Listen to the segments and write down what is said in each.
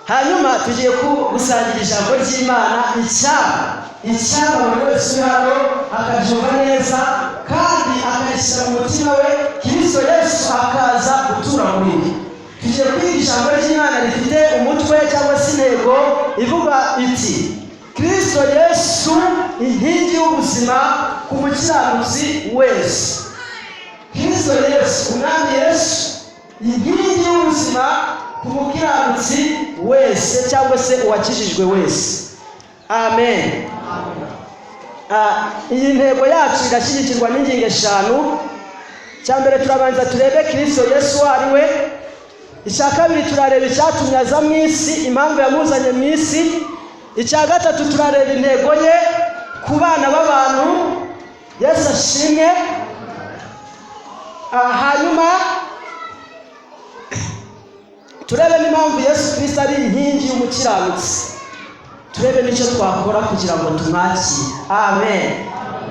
hanyuma tugiye gusangira ijambo ry'Imana icyaba buri wese hano akabyumva neza kandi akarishyira mu mutima we, Kristo Yesu akaza gutura muri we. Tugiye kwiga ijambo ry'Imana rifite umutwe cyangwa se intego ivuga iti: Kristo Yesu inkingi y'ubuzima ku mukiranutsi wese. Kristo Yesu, Umwami Yesu inkingi y'ubuzima ku mukiranutsi wese cyangwa se uwakijijwe wese. Amen. Iyi ntego yacu irashyigikirwa n'ingingo eshanu. Cya mbere turabanza turebe Kristo Yesu ari we. Icya kabiri turareba icyatumye aza mu isi, impamvu yamuzanye mu isi. Icya gatatu turareba intego ye ku bana b'abantu. Yesu ashimwe. Hanyuma turebe n'impamvu Yesu Kristo ari inkingi y'umukiranutsi. Turebe n'icyo twakora kugira ngo tumwakire. Amen.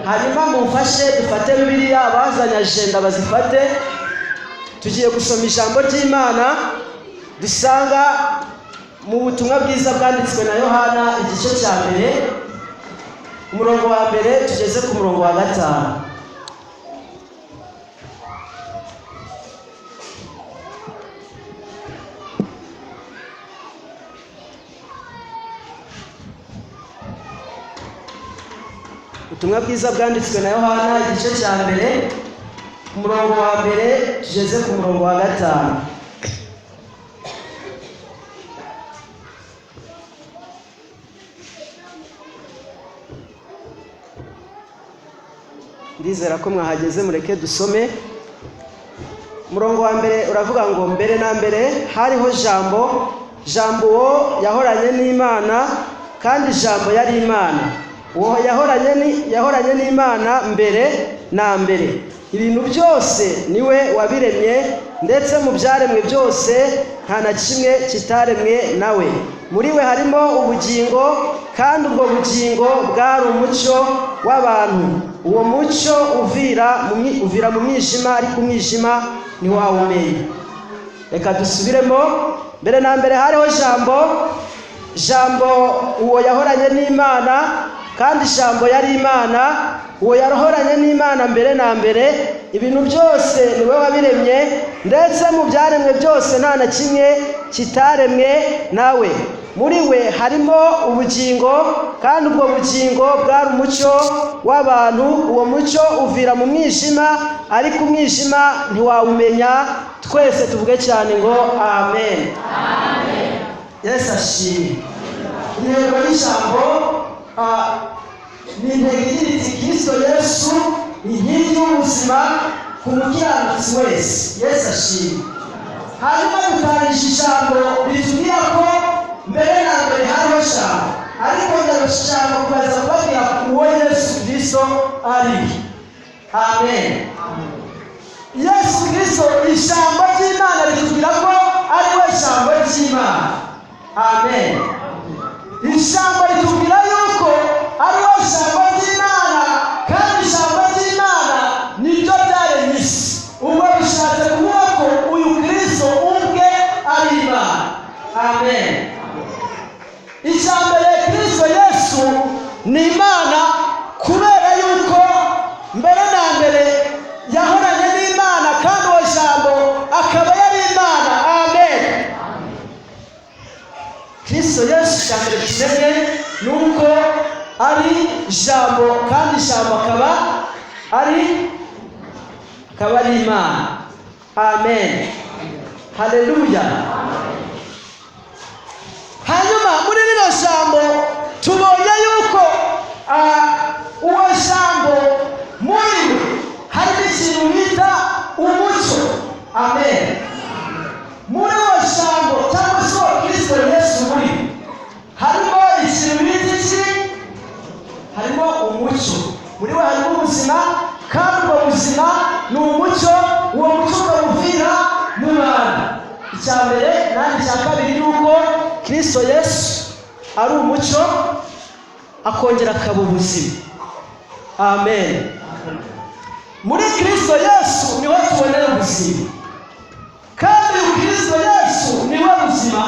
Hanyuma mumfashe dufate Bibiliya, abazanye agenda bazifate. Tugiye gusoma ijambo ry'Imana dusanga mu butumwa bwiza bwanditswe na Yohana igice cya mbere, umurongo wa mbere tugeze ku murongo wa 5. Ubutumwa bwiza bwanditswe na Yohana igice cya mbere, umurongo wa mbere tugeze ku murongo wa 5. Ndizera ko mwahageze, mureke dusome. Umurongo wa mbere uravuga ngo: mbere na mbere hariho Jambo, Jambo uwo yahoranye n'Imana, kandi Jambo yari Imana. Uwo yahoranye n'Imana mbere na mbere. Ibintu byose niwe wabiremye, ndetse mu byaremwe byose nta na kimwe kitaremwe nawe. Muri we harimo ubugingo, kandi ubwo bugingo bwari umucyo w'abantu. Uwo mucyo uvira mu mwijima, ariko umwijima ntiwawumenya. Reka dusubiremo. Mbere na mbere hariho Jambo, Jambo uwo yahoranye n'Imana, kandi Jambo yari Imana. Uwo yahoranye n'Imana mbere na mbere. Ibintu byose niwe wabiremye, ndetse mu byaremwe byose nta na kimwe kitaremwe nawe. Muri we harimo ubugingo, kandi ubwo bugingo bwari umucyo w'abantu. Uwo mucyo uvira mu mwijima, ariko umwijima ntiwawumenya. Twese tuvuge cyane ngo amen. Amen. Yesu ashimwe. Intego y'ijambo ni intego igira iti: Kristo Yesu inkingi y'ubuzima ku mukiranutsi wese. Yesu ashimwe. Hanyuma dutangisha ijambo ritubwira ko mbere na mbere hariho Jambo, ariko ndabashaka kubaza kubabwira uwo Yesu Kristo ari. Amen. Yesu Kristo, ijambo ry'Imana ritubwira ko ari we Jambo ry'Imana. Amen. Ijambo ritubwira yuko ari we Jambo ry'Imana, kandi ijambo ry'Imana niryo byaremye isi. Ubwo bishatse kuvuga ko uyu Kristo ubwe ari Imana. Amen. Icya mbere, Kristo Yesu ni Imana kubera yuko mbere na mbere yahoranye n'Imana, kandi uwo Jambo akaba yari Imana. Amen. Kristo Yesu icya mbere tumenye nuko ari Jambo, kandi Jambo akaba ari Imana. Amen. Haleluya. Hanyuma muri rino Jambo tubonye yuko uwo Jambo muri we harimo ikintu bita umucyo. Amen. Muri uwo Jambo cyangwa se uwo Kristo Yesu muri harimo ikintu bita iki? Harimo umucyo. Muri we harimo ubuzima, kandi ubwo buzima ni umucyo. Uwo mucyo ukabuvira mu bantu. Icya mbere kandi icya kabiri ni uko Kristo Yesu ari umucyo, akongera akaba ubuzima. Amen. Muri Kristo Yesu niho tubonera ubuzima, kandi Kristo Yesu niwe buzima.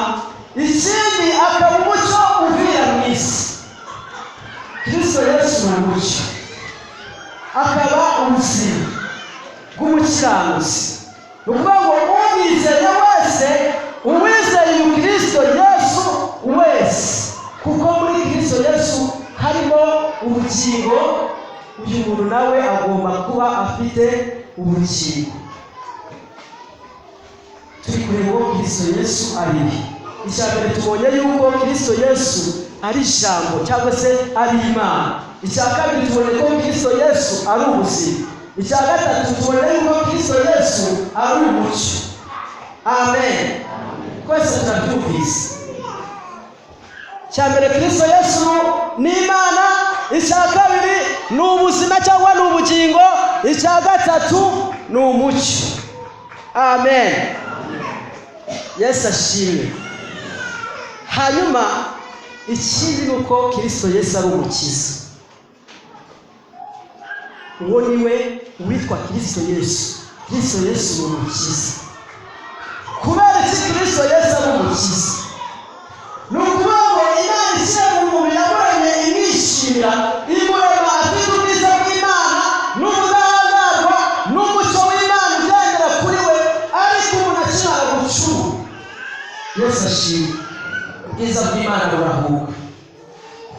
Ikindi Yesu ni umucyo akaba ubuzima bw'umukiranutsi. Ni ukuvuga ngo umwizeye wese, uwizeye Kristo Yesu wese, kuko muri Kristo Yesu harimo ubugingo, uyu muntu nawe agomba kuba afite ubugingo. Turi kureba uwo Kristo Yesu ari. Icya mbere tubonye yuko Kristo Yesu ari ijambo cyangwa se ari Imana. Icya kabiri tubonye ko Kristo Yesu ari ubuzima. Icya gatatu tubonye yuko Kristo Yesu ari umucyo. Amen. Kwese turabyumvise. Icya mbere Kristo Yesu ni Imana, icya kabiri ni ubuzima cyangwa ni ubugingo, icya gatatu ni umucyo. Amen. Yesu ashimwe. Hanyuma ikindi ni uko Kristo Yesu ari umukiza. Uwo niwe witwa Kristo Yesu. Kristo Yesu ni umukiza. Kubera iki Kristo Yesu ari umukiza? Ni ukuvuga ngo Imana ishyira mu mubiri yamuremye imwishimira, imurema afite ubwiza bw'Imana n'ubudahangarwa n'umucyo w'Imana ugendera kuri we, ariko umuntu akimara gucumura. Yesu ashimwe. Ubwiza bw'Imana burahuka.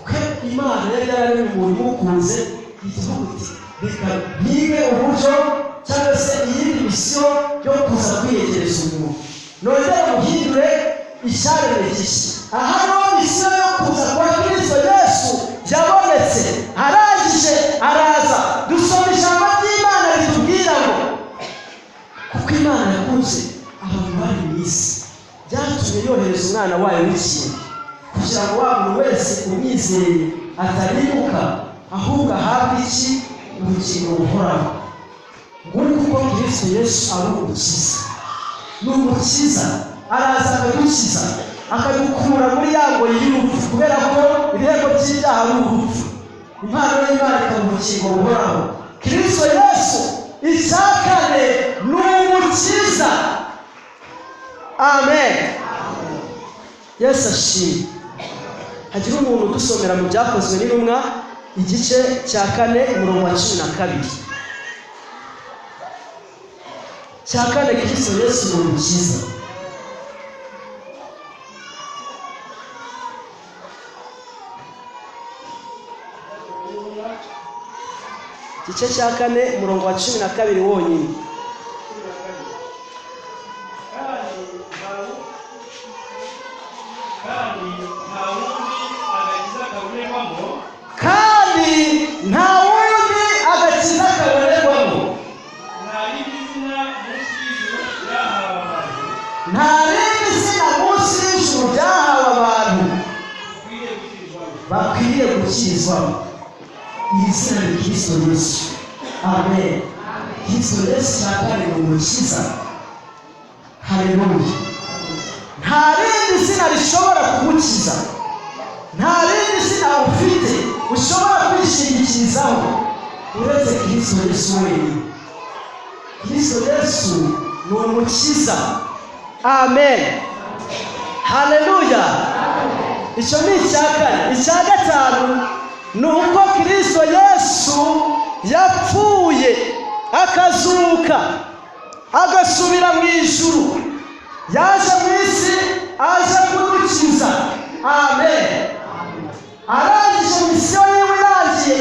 Kuko Imana yari yararemye umuntu imukunze, ivuga iti reka ntibe uburyo cyangwa se iyindi misiyo yo kuza kwiyegereza umuntu, nongere muhindure icyaremwe gishya. Aha niho misiyo yo kuza kwa Kristo Yesu yabonetse, arangije araza. Dusoma ijambo ry'Imana ritubwira ngo kuko Imana yakunze abantu bari mu isi, byatumye yohereza umwana wayo w'ikinege, kugira ngo wa muntu wese umwizeye ataribuka, ahubwo ahabwe iki? Ubugingo buhoraho. Nguko uko Kristo Yesu ari umukiza. Ni umukiza, araza akadukiza, akadukura muri ya ngoyi y'urupfu, kubera ko ibihembo by'ibyaha ari urupfu. Impano y'Imana ikaba ubugingo buhoraho. Kristo Yesu icya kane ni umukiza. Amen. Yesu ashimwe. Hagira umuntu udusomera mu Byakozwe n'Intumwa igice cya 4 umurongo wa 12. Cya kane Kristo Yesu ni umukiza. Igice cya 4 umurongo wa 12 wonyine. Kandi nta wundi agakiza kabonerwamo. Nta rindi zina munsi y'ijuru ryahawe abantu bakwiriye gukizwamo. Iri zina ni Kristo Yesu. Amen. Kristo Yesu cyakane ni umukiza. Haleluya. Nta rindi zina rishobora kugukiza. Nta rindi zina ufite ushobora kwishingikirizaho uretse Kristo Yesu wenyine. Kristo Yesu ni umukiza. Amen. Haleluya. Icyo ni icya kane. Icya gatanu ni uko Kristo Yesu yapfuye akazuka agasubira mu ijuru. Yaje mu isi aje kudukiza. Amen. Arangije misiyo yiwe irangiye,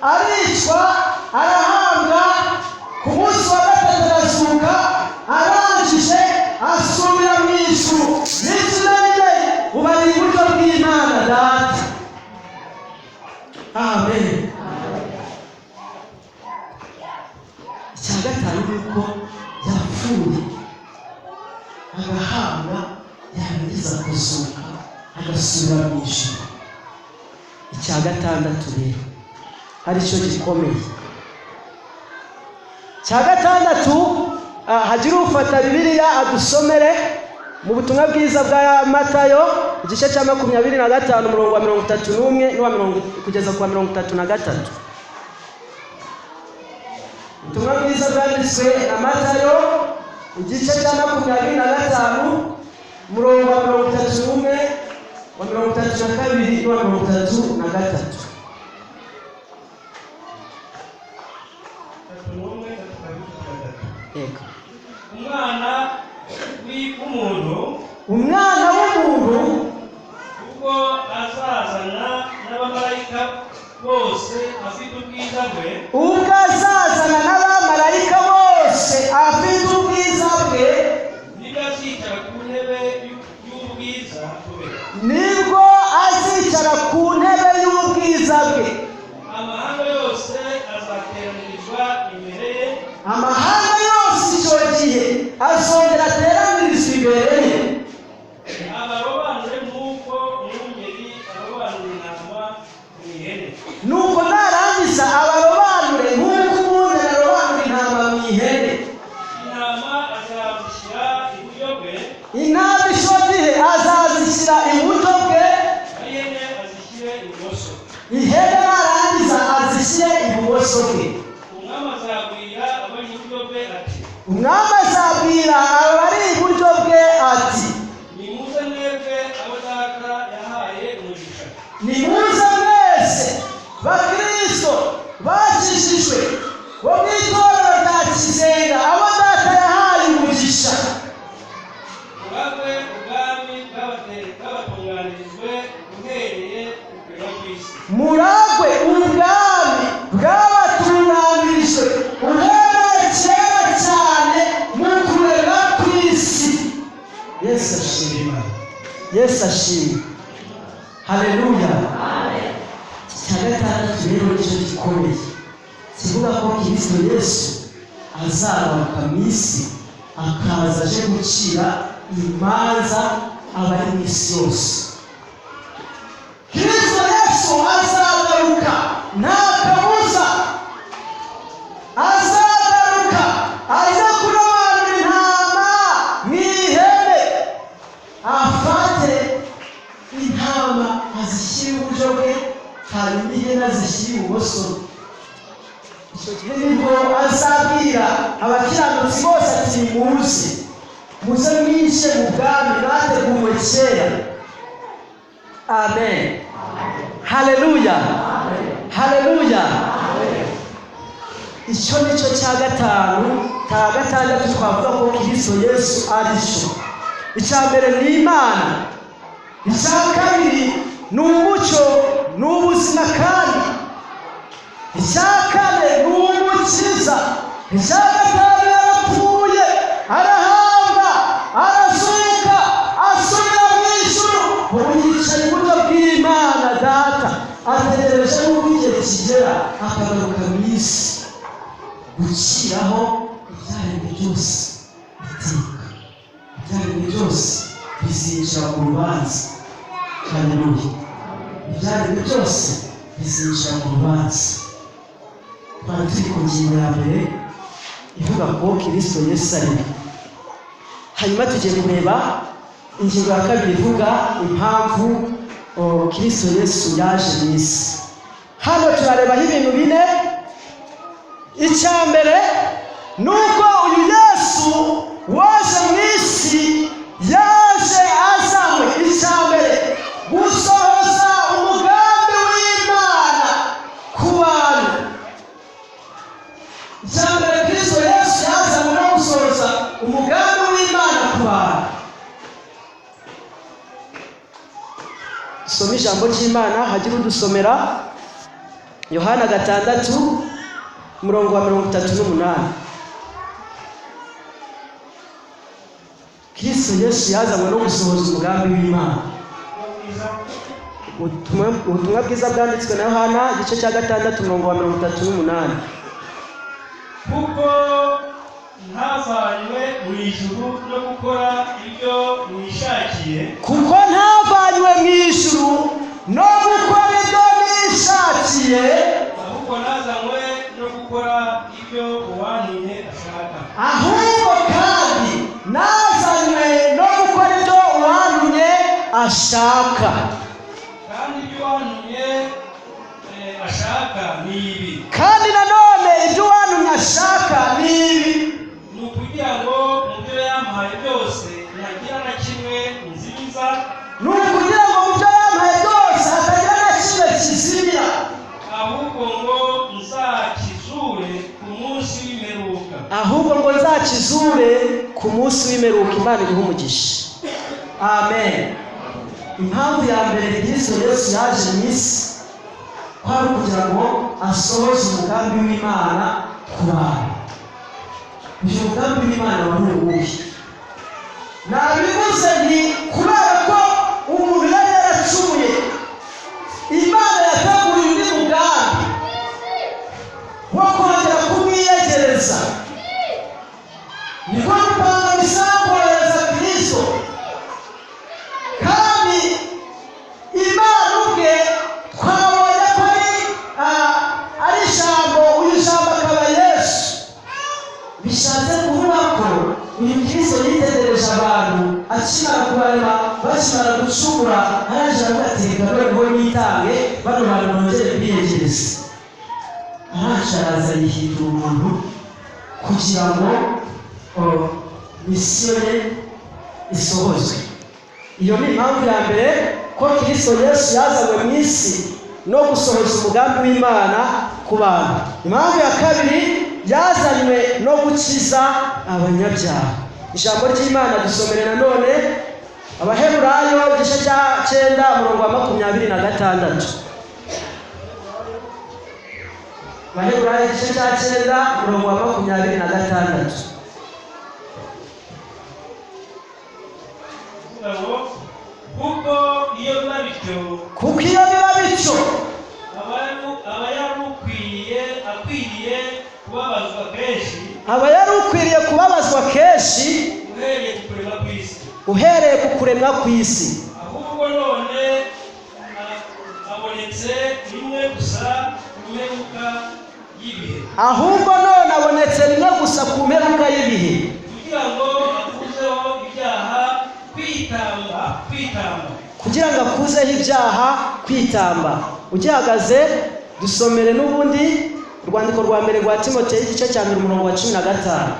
aricwa, arahambwa, ku munsi wa gatatu arazuka, arangije asubira mu ijuru. N'ikirere ubu ari iburyo bw'Imana Data. Amen. Icya gatanu ni uko yapfuye agahambwa, yarangiza kuzuka agasubira mu ijuru. Icya gatandatu rero ari cyo gikomeye. Icya gatandatu, hagira ufata Bibiliya adusomere mu butumwa bwiza bwa Matayo igice cya 25 umurongo wa 31 n'uwa 40 kugeza ku wa 33. Ubutumwa bwiza bwanditswe na Matayo igice cya 25 umurongo wa 31 wa 32 n'uwa 33. umwana w'umuntu ubwo azazana n'abamarayika bose afite ubwiza bwe, ubwo azazana n'abamarayika bose afite ubwiza bwe, nibwo azicara ku ntebe y'ubwiza bwe, nibwo azicara ku ntebe y'ubwiza bwe. amahanga yose azateranirizwa imbere ye, amahanga yose icyo gihe azongera ateranirizwa imbere ye, abarobanure nk'uko umwungeri arobanura intama mu ihene. nuko narangiza abarobanure nk'uko umwungeri arobanura intama mu ihene. Intama azazishyira iburyo bwe, intama icyo gihe azazishyira iburyo bwe, n'ihene azishyire ibumoso. ihene narangiza azishyire ibumoso bwe. Umwami azabwira abari iburyo bwe ati, umwami azabwira abari iburyo bwe ati, nimuze mwebwe abo data yahaye umugisha, nimuze mwese bakristo bakijijwe bo mu itorero rya Kizenga, abo data yahaye umugisha, muragwe ubwami bwabatunganirijwe uhereye ku kurema kw'isi. muragwe ubwami bwabatunganirijwe uhereye kera cyane mu kurema kw'isi. Yesu ashimwe, Yesu ashimwe, haleluya. Icya gatandatu rero nicyo gikomeye kivuga ko Kristo Yesu azagaruka mu isi, akaza aje gucira imanza abari mu isi yose. Kristo Yesu azagaruka, nta kabuza azagaruka, aza kurobanura intama mu ihene, afate intama azishyire iburyo bwe, hanyuma ihene azishyire ibumoso bwe. Icyo gihe nibwo azabwira abakiranutsi bose ati, nimuze muze mwinjire mu bwami bwateguwe kera. Amen, haleluya, haleluya. Icyo nicyo cya gatandatu twavuga ko Kristo Yesu ari cyo. Icya mbere ni Imana, icya kabiri ni umucyo, ni ubuzima, kandi icya kane ni umukiza, icya gatanu yarapfuye, arahambwa, arazuka, asubira mu ijuru, ubu yicaye iburyo bw'Imana Data, ategereje n'ubwo igihe kigera akagaruka mu isi gushyiraho ibyaremwe byose iteka. Ibyaremwe byose bizinjira mu rubanza. Haleluya. Ibyaremwe byose bizinjira mu rubanza. Twari turi ku ngingo ya mbere ivuga ko Kristo Yesu ari we. Hanyuma tugiye kureba ingingo ya kabiri ivuga impamvu Kristo Yesu yaje mu isi. Hano turarebaho ibintu bine. Icya mbere ni uko uyu Yesu waje mu isi yaje azanywe, icya mbere, gusohoza umugambi w'Imana ku bantu. Icya mbere, Kristo Yesu yazanywe no gusohoza umugambi w'Imana ku bantu. Dusome ijambo ry'Imana, hagira udusomera Yohana 6 umurongo wa 38. Kristo Yesu yazanywe no gusohoza umugambi w'Imana. Ubutumwa bwiza bwanditswe na Yohana igice cya 6 umurongo wa 38. kuko ntavanywe mu ijuru no gukora ibyo mwishakiye, kuko ntavanywe mu ijuru no gukora ibyo nishakiye, ahubwo nazanywe no gukora ibyo uwantumye ashaka. ahubwo kandi nazanywe no gukora ibyo uwantumye ashaka. Kandi ibyo uwantumye ashaka ni ibi, kandi nanone ibyo uwantumye ashaka ni ibi, ni ukugira ngo mu byo yampaye byose ntagira na kimwe nziza, ni ukugira ngo mu byo yampaye byose hatagira na kimwe kizimira, ahubwo ngo nzakizure ku munsi w'imperuka. ahubwo ngo nzakizure ku munsi w'imperuka. Imana iguhe umugisha. Amen. Impamvu ya mbere Kristo Yesu yaje mu isi kwari kugira ngo asohoze umugambi w'Imana ku bantu. Uyu mugambi w'Imana wari uwuhe? Nabivuze nti kubera ko umuntu yari yaracumuye, Imana yateguye undi mugambi wo kongera kumwiyegereza. Niko gupanga bisangohereza Kristo, kandi Imana ubwe twabonye ko ari ijambo. Uyu jambo akaba Yesu. Bishatse kuvuga ko uyu Kristo yitegereje abantu akimara kubarema, bakimara gucumura, araje arabateka noneho nitange bano bantu bongere biyegereze. Araje araza yihindura umuntu kugira ngo misiyo ye isohozwe. Iyo ni impamvu ya mbere ko Kristo Yesu yazanywe mu isi no gusohoza umugambi w'Imana ku bantu. Impamvu ya kabiri, yazanywe no gukiza abanyabyaha. Ijambo ry'Imana dusomere nanone Abaheburayo igice cya 9 umurongo wa 26. Abaheburayo igice cya 9 umurongo wa 26. Kuko iyo biba bityo aba yari ukwiriye kubabazwa kenshi uhereye ku kuremwa kw'isi. ahubwo none abonetse rimwe gusa ku mperuka y'ibihe, kugira ngo akuzeho ibyaha kwitamba. Ugihagaze dusomere n'ubundi urwandiko rwa mbere rwa Timoteyo igice cya 1 umurongo wa 15.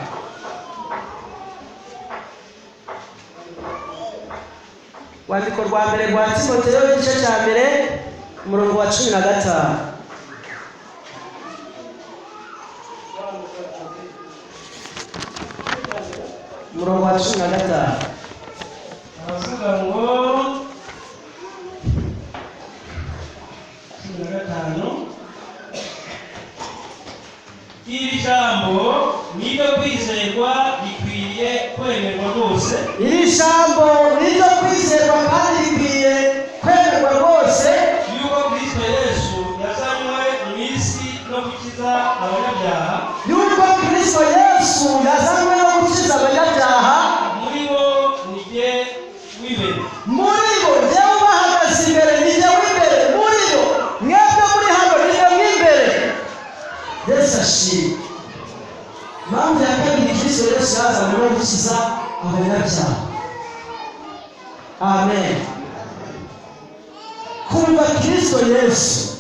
Urwandiko rwa mbere rwa Timoteyo igice cya 1 umurongo wa 15. Umurongo wa 15 aravuga ngo iri jambo niyo kwizerwa rikwiriye kwemerwa rwose. Iri jambo niyo kwizerwa kandi rikwiye kwemerwa rwose, yuko Kristo Yesu yazanywe mu isi no gukiza abanyabyaha. Yuko Kristo Yesu yazanywe no gukiza abanyabyaha. Muri bo ni jye w'imbere. Muri bo jyewe bahagaze imbere, ni jye w'imbere. Muri bo mwebwe muri hano ni jye w'imbere. Yesu ashimwe. Impamvu ya kabiri Kristo Yesu yazanywe no gukiza abanyabyaha. Amen. Kumva Kristo Yesu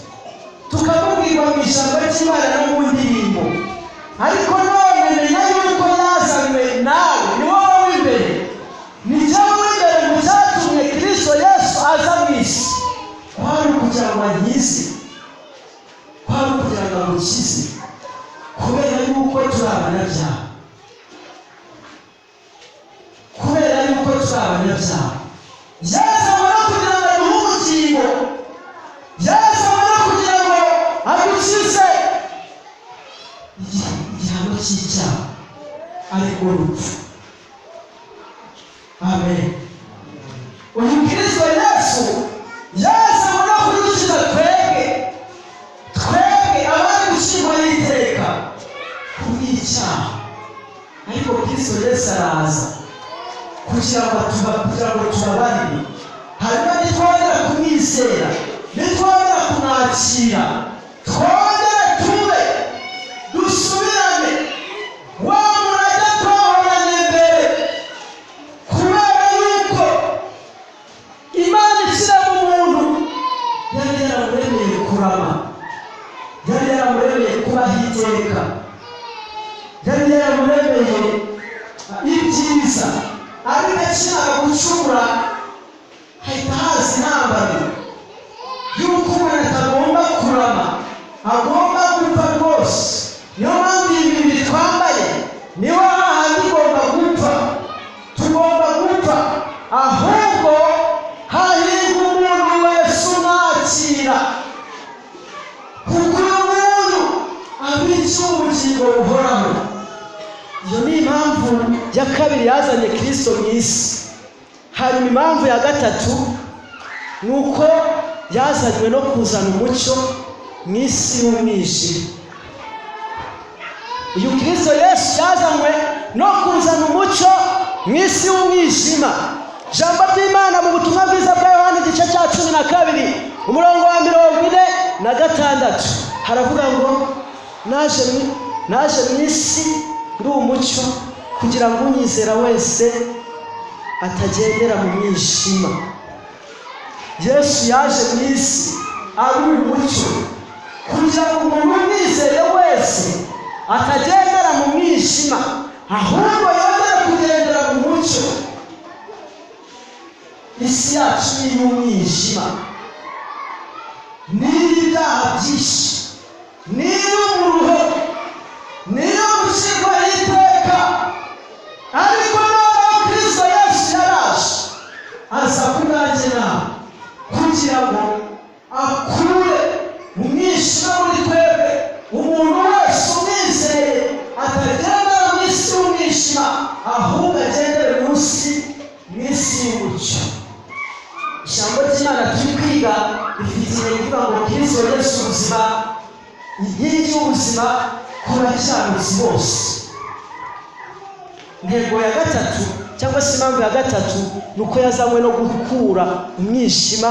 tukamubwirwa mu ijambo ry'Imana no mu ndirimbo, ariko none menya yuko yazanywe nawe, ni wowe w'imbere. Ni jyewe w'imbere mu cyatumye Kristo Yesu aza mu isi. Kwari kugira ngo ankize, kwari kugira ngo amukize, kubera yuko turi abanyabyaha. Kubera yuko turi abanyabyaha, yazanywe no kugira ngo aduhe ubugingo, yazanywe no kugira ngo adukize igihano cy'icyaha, ariko urupfu. Amen. Uyu Kristo Yesu yazanywe no kudukiza twebwe abari gucirwa n'iteka kubw'icyaha, ariko Kristo Yesu araza kugira ngo tubabarire. Hanyuma nitwongera kumwizera, nitwongera kumwakira, twongere tube dusubirane wa murage twahoranye mbere, kubera yuko Imana ishyira mu muntu yari yaramuremeye kurama, yari yaramuremeye kubaho iteka, yari yaramuremeye ibyiza. Ariko akimara gucumura hahita haza intambara y'uko umuntu atagomba kurama, agomba gupfa rwose. Niyo mpamvu ibi bintu twambaye niho hahandi igomba gupfa. yazanye Kristo mu isi. Hanyuma impamvu ya gatatu nuko yazanywe no kuzana umucyo mu isi y'umwijima. Uyu Kristo Yesu yazanywe no kuzana umucyo mu isi y'umwijima. Jambo ry'Imana mu butumwa bwiza bwa Yohana igice cya 12 umurongo wa 46 haravuga ngo naje mu isi ndi umucyo kugira ngo unyizera wese atagendera mu mwijima. Yesu yaje mu isi ari umucyo kugira ngo umuntu umwizeye wese atagendera mu mwijima, ahubwo yongera kugendera mu mucyo. Isi yacu ni umwijima, n'ibyaha byinshi, n'umuruho, n'umushyirwaho iteka. Ariko noneho Kristo Yesu yaraje aza kubwanjye nawe kugira ngo akure mu mwijima muri twebwe. Umuntu wese umwizeye atagendera mu isi y'umwijima, ahubwo agendere munsi mu isi y'umucyo. Ijambo ry'Imana turi kwiga rifite ivuga ngo Kristo Yesu ubuzima, inkingi y'ubuzima ku bakiranutsi bose. Intego ya gatatu cyangwa se impamvu ya gatatu nuko yazanywe no gukura umwijima,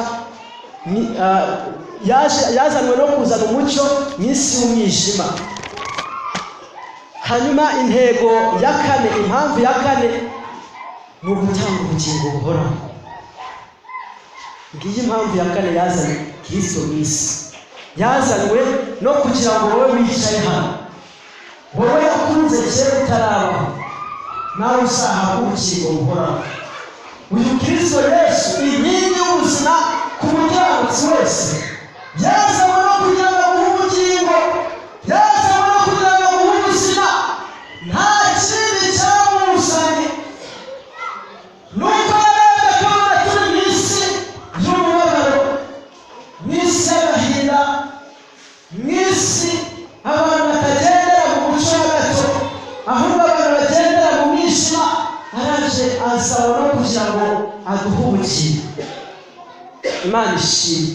yazanywe no kuzana umucyo mu isi y'umwijima. Hanyuma intego ya kane, impamvu ya kane ni ugutanga ubugingo buhoraho. Ngiyi impamvu ya kane yazanye Kristo mu isi. Yazanywe no kugira ngo wowe wicaye hano, wowe yakunze kera utarabaho, nawe uzahabwa ubugingo buhoraho. Uyu Kristo Yesu inkingi y'ubuzima ku mukiranutsi wese. Yazanywe no kugira ngo amuhe ubugingo, yazanywe no kugira ngo amuhe ubuzima. Nta kindi cyamuzanye. Nuko yarebye akabona turi mu isi y'umubabaro, mu isi y'agahinda, mu isi abantu batagendera mu mucyo na gato, ahubwo abantu bagendera mu mwijima. Araje asaba no kugira ngo aduhe ubugingo. Imana ishimwe.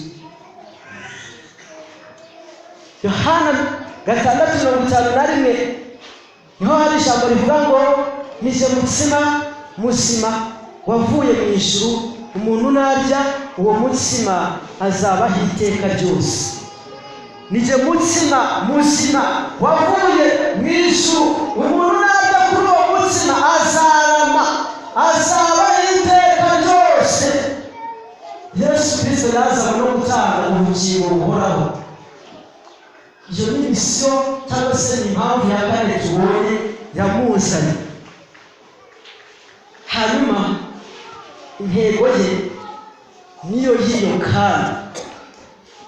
Yohana 6:51 niho hari ijambo rivuga ngo nije mutsima muzima wavuye mu ijuru, umuntu narya uwo mutsima azabaho iteka ryose. Nije mutsima muzima wavuye mu ijuru, umuntu narya kuri uwo mutsima azarama, azabaho iteka ryose. Yesu Kristo yazanywe no gutanga ubugingo buhoraho. Iyo ni misiyo cyangwa se ni impamvu ya kane tubonye yamuzanye. Hanyuma intego ye niyo yiyo kandi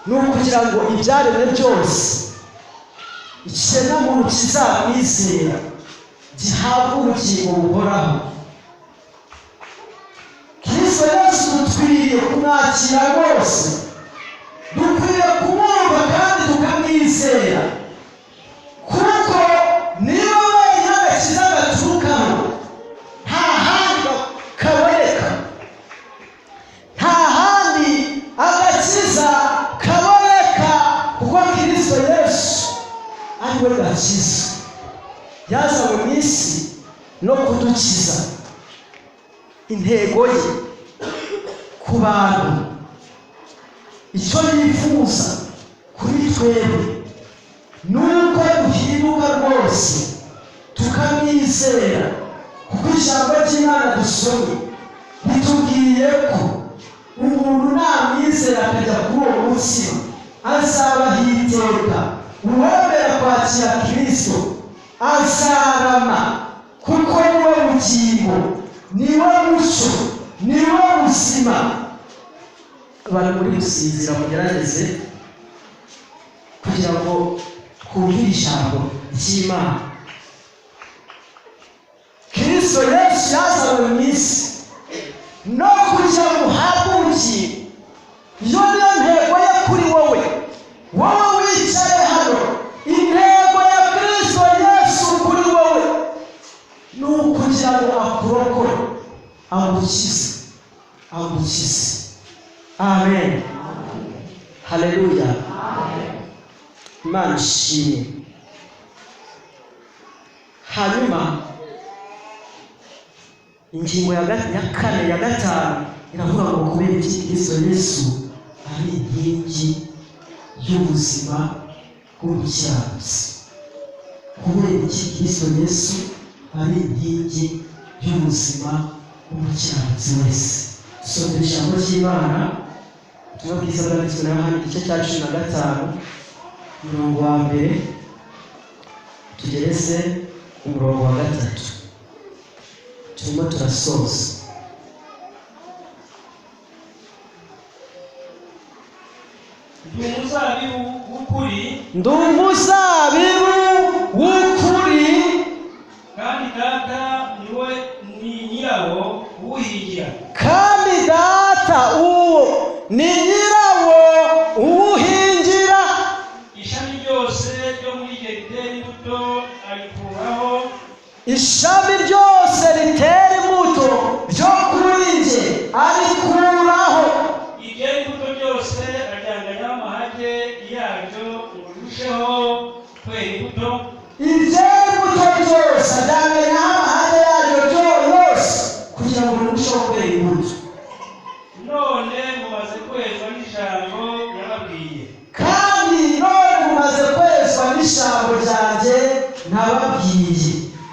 ni ukugira ngo ibyaremwe byose ikiremwamuntu kizamwizera gihabwe ubugingo buhoraho. Kristo Yesu dukwiriye kumwakira rwose, dukwiriye kumwumva kandi tukamwizera, kuko niba wenyine agakiza gaturukamo, nta handi kaboneka, nta handi agakiza kaboneka, kuko Kristo Yesu ari we gakiza. Yazanywe mu isi no kudukiza. Intego ye ku bantu, icyo yifuza kuri twebwe nuko duhinduka rwose tukamwizera, kuko ijambo ry'Imana dusomye ritubwiye ko umuntu namwizera akajya kuri uwo mutsima azabaho iteka. Uwemera kwakira Kristo azarama, kuko niwe bugingo, niwe mucyo, niwe buzima. Abantu muri gusinzira mugerageze kugira ngo twumvire ijambo ry'Imana. Kristo Yesu yazanywe mu isi no kugira ngo uhabwe ubugingo. Iyo niyo ntego ye kuri wowe, wowe wicaye hano. Intego ya Kristo Yesu kuri wowe ni ukugira ngo akurokore agukize. Amen. Haleluya. Imana ishimwe. Hanyuma ingingo ya kane ya gatanu iravuga ngo kubera iki Kristo Yesu ari inkingi y'ubuzima bw'umukiranutsi. Kubera iki Kristo Yesu ari inkingi y'ubuzima bw'umukiranutsi wese. Dusomera ijambo ry'Imana, ubutumwa bwiza bwanditswe na Yohana igice cya 15 umurongo wa mbere tugereze ku murongo wa 3. Turimo turasoza. Ndi umuzabibu w'ukuri, kandi data niwe nyirawo uwuhingira. Ishami ryose ryo muri jye ritera imbuto arikuraho. Ishami ryose ritera imbuto ryo kuri nje arikuraho. Iryera imbuto ryose aryanganya amahage yaryo ngo rirusheho kwera imbuto. Iryera imbuto ryose aryanganya amahage yaryo yose kugira ngo rirusheho kwera imbuto. None mumaze kwezwa n'ijambo yababwiye. Kandi none mumaze kwezwa n'ijambo ryanjye nababwiye.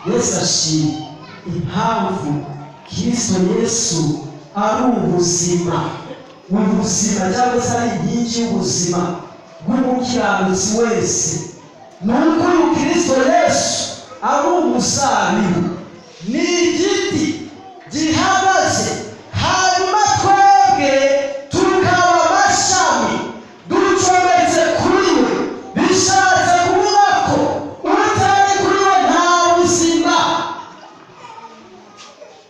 Yesu ashimwe. Impamvu Kristo Yesu ari ubuzima cyangwa se ari inkingi y'ubuzima bw'umukiranutsi wese, ni uko uyu Kristo Yesu ari umuzabibu, ni igiti gihagaze, hanyuma twebwe tukaba amashami ducometse kuri we. Bishatse kuvuga ko utari kuri we nta buzima.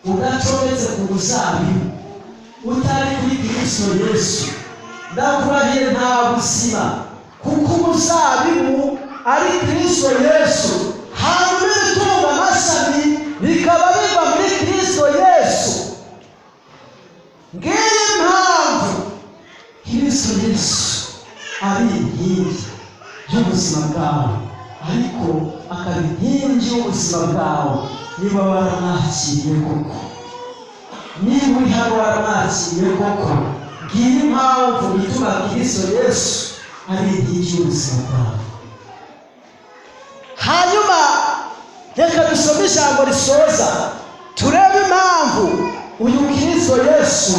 Udacometse ku muzabibu, utari kuri Kristo Yesu, ndakurahiye nta buzima, kuko umuzabibu ari Kristo Yesu, hanyuma ibitunga amashami bikaba biva muri Kristo Yesu. Ngiyi impamvu Kristo Yesu ari inkingi y'ubuzima bwawe, ariko akaba inkingi y'ubuzima bwawe niba waramwakiriye koko. Niba uri hano waramwakiriye koko, ngiyi impamvu ituma Kristo Yesu ari inkingi y'ubuzima bwawe. Hanyuma reka dusome ijambo risoza, turebe impamvu uyu Kristo Yesu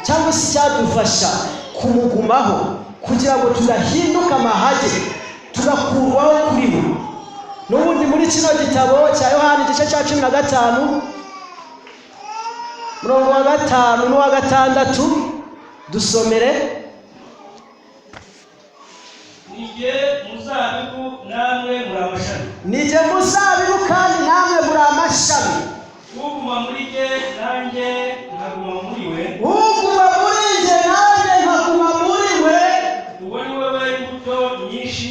cyangwa se icyadufasha kumugumaho kugira ngo tudahinduka amahage, tugakurwaho kuri we. N'ubundi muri kino gitabo cya Yohana igice cya 15 umurongo wa 5 n'uwa 6 dusomere. Nijye muzabibu namwe muri amashami. Nijye muzabibu kandi namwe muri amashami. Uguma muri jye nanjye nkaguma muri we. Uguma muri jye nanjye nkaguma muri we. Uwo ni we wera imbuto nyinshi.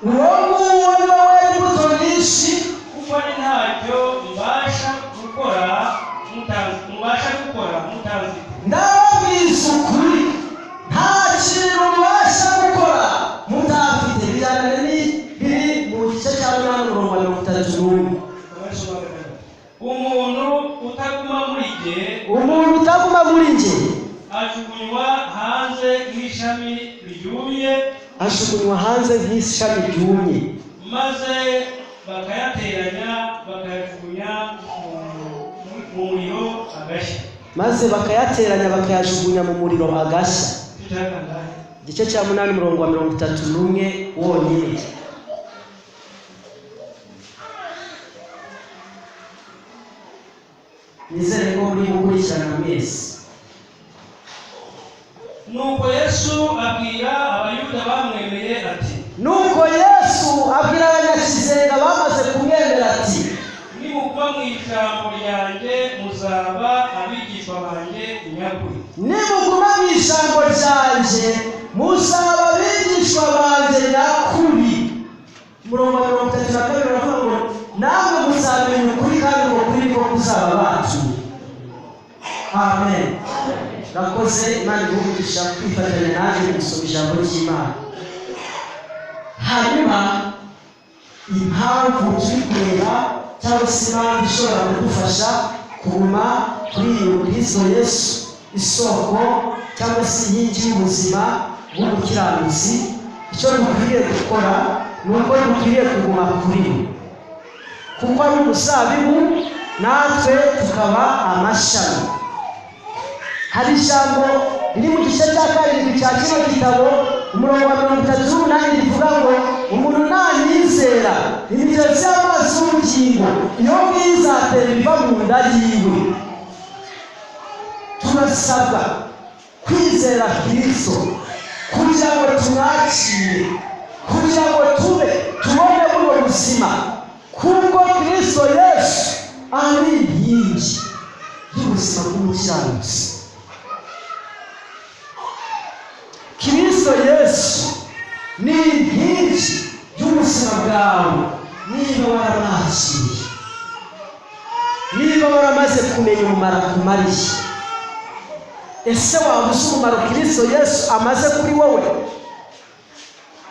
Uwo nguwo ni we wera imbuto nyinshi. Kuko ni ntacyo mubasha gukora mutanzi. Ndababwiza ukuri, nta kintu mubasha gukora mutafite. Biri mu gice cya 8:31. Umuntu utaguma muri jye ajugunywa hanze nk'ishami ryumye, maze bakayateranya bakayajugunya mu muriro agashya. Igice cya 8 umurongo wa 31 wonyine. Nizere ko muri gukurikirana mwese. Nuko Yesu abwira abayuda bamwemeye ati, abanyakizenga bamaze kumwemera ati, nimuguma mu ijambo ryanjye muzaba abigishwa banjye nyakuri. Nimuguma mu ijambo ryanjye muzaba abigishwa banjye nyakuri. Umurongo wa 32 uravuga ngo namwe muzamenya ukuri kandi uko kuri ko kuzaba bacu. amen. Rakoze Imana iguhisha kwifatanya naje gusoma ijambo ry'Imana. Hanyuma impamvu turi kureba cyangwa se impamvu ishobora kudufasha kuguma kuri iyo Kristo Yesu, isoko cyangwa se inkingi y'ubuzima bw'umukiranutsi, icyo dukwiriye gukora ni uko dukwiriye kuguma kuri we, kuko ari umuzabibu natwe tukaba amashami. Hari ijambo riri mu gice cya karindwi cya kino gitabo umurongo wa 38 rivuga ngo umuntu nanyizera imigezi y'amazi y'ubugingo iyo bwizatera biva mu nda yiwe. Turasabwa kwizera Kristo kugira ngo tumwakire, kugira ngo tubone buno buzima, kuko Kristo Yesu ari inkingi y'ubuzima bw'umukiranutsi. Kristo Yesu ni inkingi y'ubuzima bwawe niba waramwakiriye, niba waramaze kumenya umumaro akumariye. Ese waba uzi umumaro Kristo Yesu amaze kuri wowe?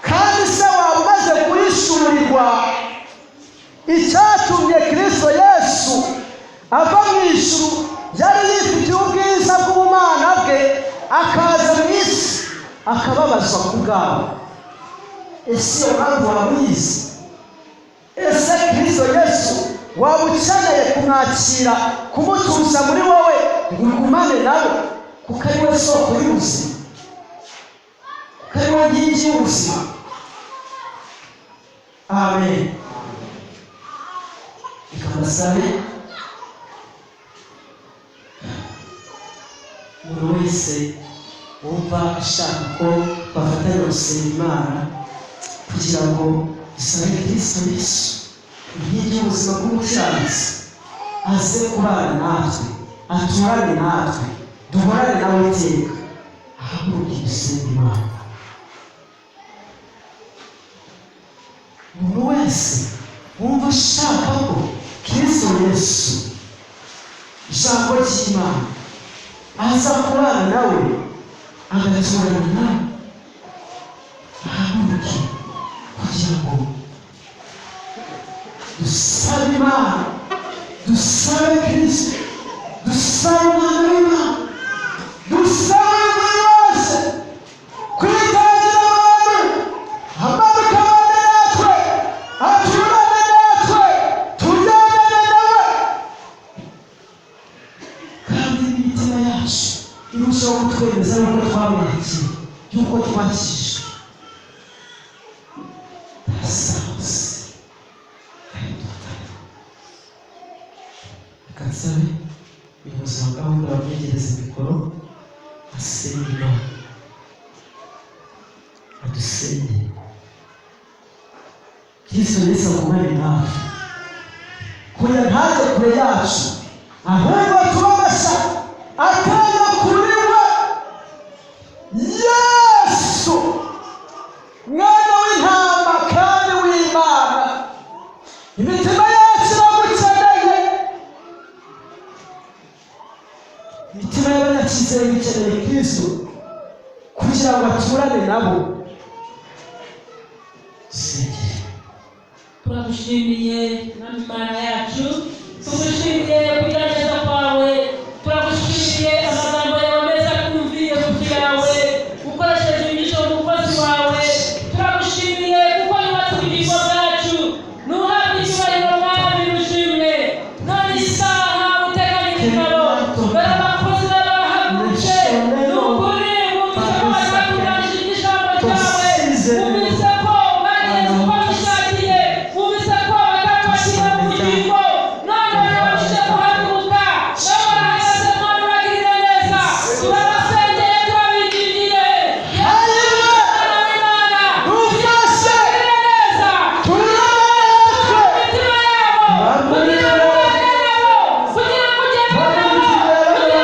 Kandi se waba umaze kuhishurirwa icyatumye Kristo Yesu ava mu ijuru, yari yifitiye ubwiza bw'ubumana bwe, akaza mu isi akababazwa ku bwawe? Ese iyo mpamvu waba uyizi? Ese Kristo Yesu waba ukeneye kumwakira, kumutuza muri wowe ngo ugumane nawe, kuko ari we soko y'ubuzima, kuko ari we nkingi y'ubuzima? Amen. Ikabasabe umuntu wese wumva ashaka ko bafatanya gusenga Imana kugira ngo dusabe Kristo Yesu inkingi y'ubuzima bw'umukiranutsi aze kubana natwe, aturane natwe, duhorane nawe iteka. Ahaguruke dusenga Imana. Umuntu wese wumva ashaka ko Kristo Yesu ijambo ry'Imana aza kubana nawe, agaturana nawe, ahaguruke kugira ngo dusabe Imana, dusabe Kristo, dusabe Umwana w'Imana, dusabe buri wese kwitangira abantu, amanuka abane natwe, aturane natwe, tugendane nawe, kandi n'imitima yacu irushaho kutwemeza yuko twamwakiriye, yuko twakijijwe. Kansabe ubuyobozi bwa gahunda bamwegereza mikoro asenge Imana, adusenge. Kristo Yesu agumane natwe, kugira ntaze kure yacu, ahubwo tubabasha akanya kuri we. Yesu mwana w'intama kandi w'Imana, imitima yacu iragukeneye, imitima y'abanyacyizere ikeneye Kristo kugira ngo aturane nabo. Turagushimiye Imana yacu, tugushimiye kugira neza kwawe, turagushimiye amagambo yawe meza twumviye kugira yawe ukoresheje inyigisho umukozi wawe. Turagushimiye kuko yubatse ubugingo bwacu, nuhabwe icyubahiro mwami rushimwe. None isaha uteganya ingabo, dore abakozi bawe bahagurutse, ni ukuri bumvise ko bazatunganije ijambo ryawe, bumvise ko bageze uko bishakiye, bumvise ko batakwakira mu bugingo. None barabashije guhaguruka, nabo barahagaze mwami bagirire neza. Turabasengeye, turabigingiye. Kugira ngo ugende nabo,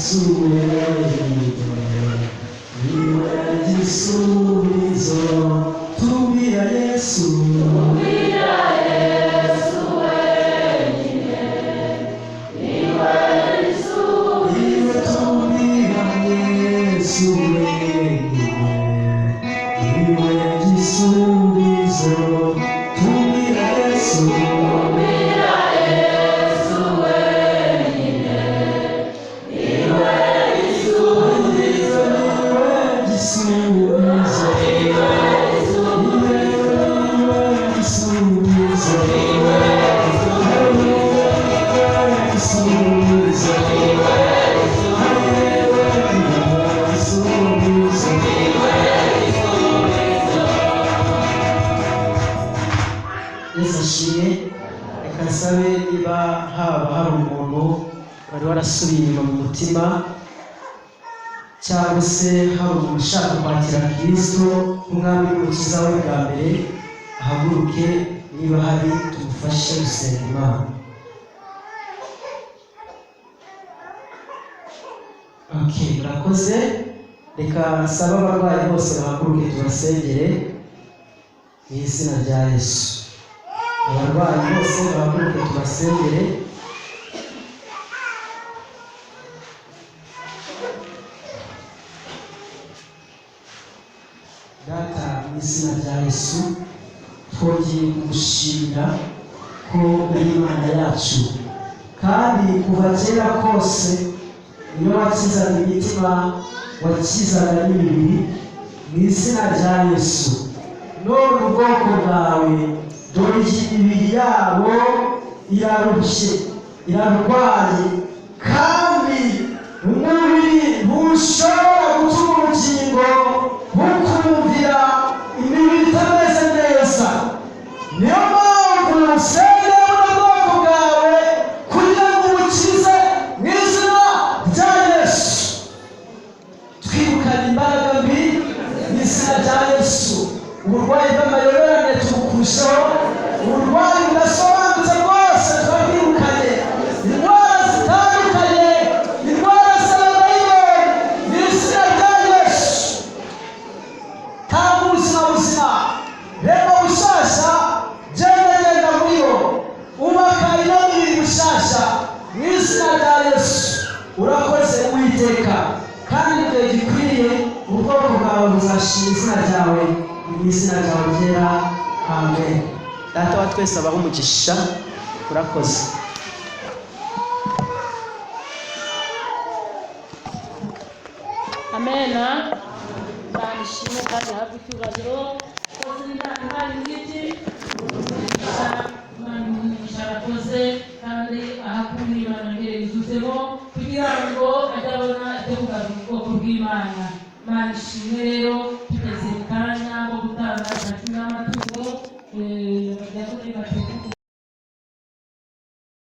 Yesu niwe gisubizo tumira Yesu wenyine niwe gisubizo tumira Yesu wenyine niwe gisubizo tumira Yesu reka nsabe niba haba hari umuntu wari warasubiye inyuma mu mutima cyangwa se hari umuntu ushaka kwakira Kristo nk'umwami n'umukiza we bwa mbere ahaguruke niba hari tumufashe gusenga Imana. Murakoze. Reka nsabe abarwayi bose bahaguruke tubasengere mu izina rya Yesu. Abarwayi bose bahaguruke tubasengere. Data mu izina rya Yesu twongeye kugushimira ko uri Imana yacu kandi kuva kera kose iyo wakizaga imitima wakizaga n'imibiri mu izina rya Yesu. None ubwoko bwawe dore imibiri yabo irarushye irarwaye kandi umubiri ntushobora gutuma urugingo bukumvira imibiri itameze neza. Niyo mpamvu usengera ubwoko bwawe kugira ngo ubukize mu izina rya Yesu. Twirukana imbaraga mbi mu izina rya Yesu. Uburwayi bw'amayoberane tubukurushaho, uburwayi budasobanutse bwose turabwirukanye, indwara zitandukanye, indwara z'abadayimoni mu izina rya Yesu. Tanga ubuzima buzima, reba bushyashya, genda muri yo, ubaka inamibiri bushyashya mu izina rya Yesu. Urakoze Uwiteka kandi igihe gikwiriye ubwoko bwawe buzashima izina ryawe mu izina ryawe ryera. Amen. Data wa twese abaho umugisha. Urakoze. Amena. Nishimye kandi hafi icyubahiro koze intari ngiti arakoze kandi ahakunda Imana mbere yuzuzemo kugira ngo ajye abona ibyo kugaruka ubwoko bw'Imana. Imana ishimwe rero tugeze mu kanya ko gutanga agaciro n'amatungo